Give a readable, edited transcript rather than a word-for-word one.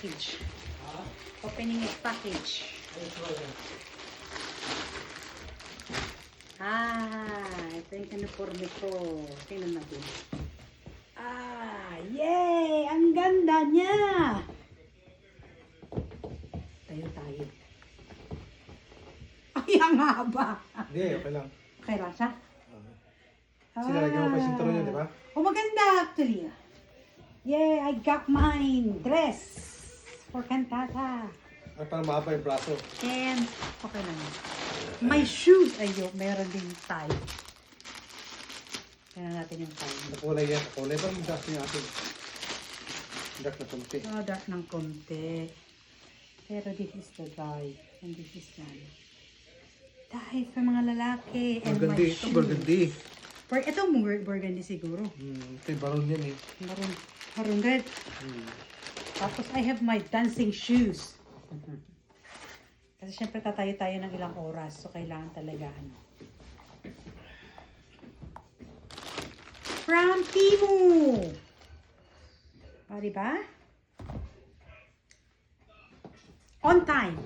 package. Opening his package. Ito yung uniforme ko. Tingnan natin. Yay! Ang ganda niya! Tayo. Ay, ang haba! Hindi, okay lang. Okay lang siya? Sinalagyan mo pa yung sinturon yun, di ba? Oh, maganda actually. Yay! I got mine! Dress! For cantata. Ay, parang mahaba yung braso. And, okay lang. My shoes, meron din tie. Tingnan natin yung tie. Nakulay yan. Nakulay ba yung dark niya atin? Dark na konti. Dark ng konti. Pero this is the dye. And this is the dye sa mga lalaki. And Burgundy. my Ito shoes. burgundy. Ito burgundy siguro. Ito yung baron yan eh. Maroon red. Tapos I have my dancing shoes. Kasi syempre tatayo tayo ng ilang oras. So kailangan talaga From Temu! Diba? On time.